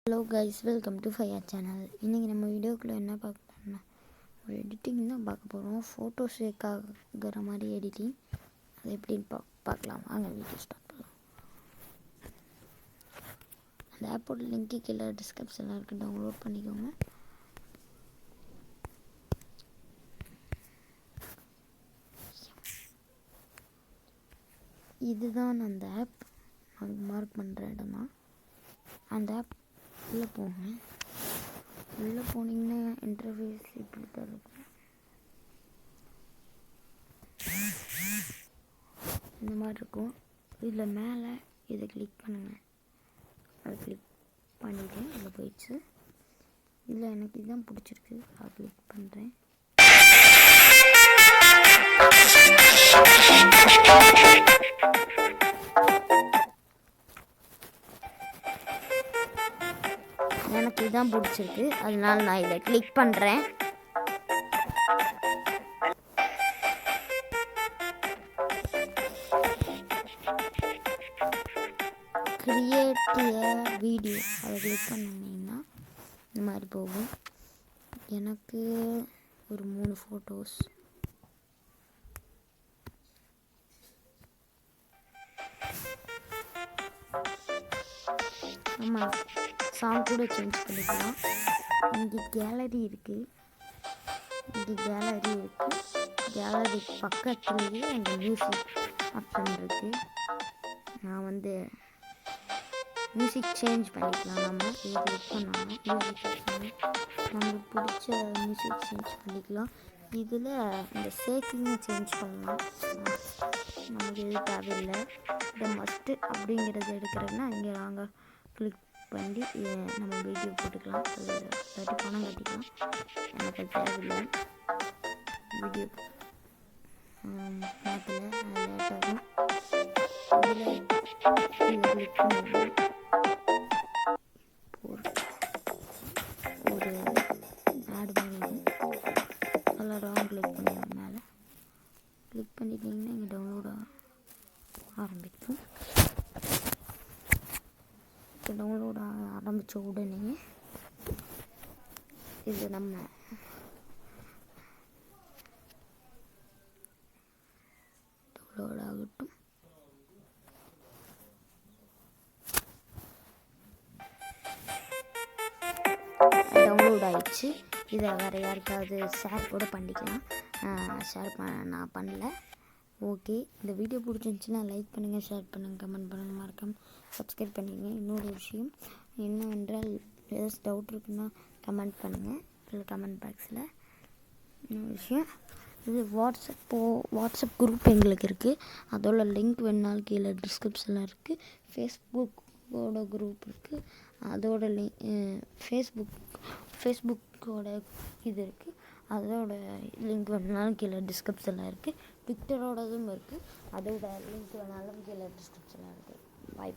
Hello guys, welcome to fire channel. இன்றைக்கி நம்ம வீடியோக்குள்ளே என்ன பார்க்க போகிறோம்னா ஒரு எடிட்டிங் தான் பார்க்க போகிறோம். ஃபோட்டோ ஷேக் ஆகிற மாதிரி எடிட்டிங். அது எப்படின்னு பார்க்கலாம். வாங்க வீடியோ ஸ்டார்ட் பண்ணலாம். அந்த ஆப்போட லிங்க்கு கீழே டிஸ்கிரிப்ஷனில் இருக்குது, டவுன்லோட் பண்ணிக்கோங்க. இதுதான் அந்த ஆப். அது மார்க் பண்ணுற இடம் தான் அந்த ஆப். உள்ளே போங்க. உள்ளே போனீங்கன்னா இன்டர்ஃபேஸ் இப்படி தான் இருக்கும். இந்த மாதிரி இருக்கும். இதில் மேலே இதை கிளிக் பண்ணுங்கள். அதை கிளிக் பண்ணிவிட்டு இதில் போயிடுச்சு. இதில் எனக்கு இதுதான் பிடிச்சிருக்கு, அதை கிளிக் பண்ணுறேன். எனக்கு இதுதான் பிடிச்சிருக்கு, அதனால நான் இதை கிளிக் பண்ணுறேன். கிரியேட் வீடியோ அதை கிளிக் பண்ணிங்கன்னா இந்த மாதிரி போகும். எனக்கு ஒரு 3 ஃபோட்டோஸ் நம்ம சாங் கூட சேஞ்ச் பண்ணிக்கலாம். இங்கே கேலரி இருக்குது. கேலரி பக்கத்துலேயே அந்த மியூசிக் ஆப்ஷன் இருக்குது. நான் மியூசிக் சேஞ்ச் பண்ணிக்கலாம். நம்ம இது கிளிக் பண்ணோம்னா மியூசிக் ஆப்ஷன் நம்மளுக்கு பிடிச்ச மியூசிக் சேஞ்ச் பண்ணிக்கலாம். இதில் இந்த ஷேக்கிங்கை சேஞ்ச் பண்ணலாம். நமக்கு எது தேவையில்லை. இந்த மஸ்ட்டு அப்படிங்கிறது எடுக்கிறதுனா இங்கே நாங்கள் கிளிக் பண்ணி நம்ம வீடியோ போட்டுக்கலாம். அது 30 பணம் கட்டிக்கலாம். எனக்கு அது தேவையில்லை. வீடியோ மாற்றல, லேட் ஆகும். இதில் இதை கிளிக் பண்ணி ஒரு ஆடு மாதிரி கலராகவும் கிளிக் பண்ணிடுவோம். மேலே கிளிக் பண்ணிட்டீங்கன்னா இங்கே டவுன்லோட் ஆரம்பிக்கும். இப்போ டவுன்லோட் ஆரம்பித்த உடனே இது நம்ம டவுன்லோட் ஆகட்டும். டவுன்லோட் ஆகிடுச்சு. இதை வேறு யாருக்காவது ஷேர் கூட பண்ணிக்கலாம். நான் பண்ணல. ஓகே, இந்த வீடியோ பிடிச்சிருந்துச்சின்னா லைக் பண்ணுங்கள், ஷேர் பண்ணுங்கள், கமெண்ட் பண்ணுங்கள், மறக்காம சப்ஸ்கிரைப் பண்ணிடுங்க. இன்னொரு விஷயம் என்னவென்றால், ஏதாச்சும் டவுட் இருக்குன்னா கமெண்ட் பண்ணுங்கள் இல்லை கமெண்ட் பாக்ஸில். இன்னொரு விஷயம், இது வாட்ஸ்அப் குரூப் எங்களுக்கு இருக்குது. அதோட லிங்க் வேணுனாலும் கீழே டிஸ்கிரிப்ஷனில் இருக்குது. ஃபேஸ்புக்கோட குரூப் இருக்குது. அதோட ஃபேஸ்புக்கோட இது இருக்குது. அதோட லிங்க் வேணுனாலும் கீழே டிஸ்கிரிப்ஷனில் இருக்குது. ட்விட்டரோடதும் இருக்குது. அதோட லிங்க் வேணாலும் கீழே டிஸ்கிரிப்ஷனில் இருக்குது. பாய்.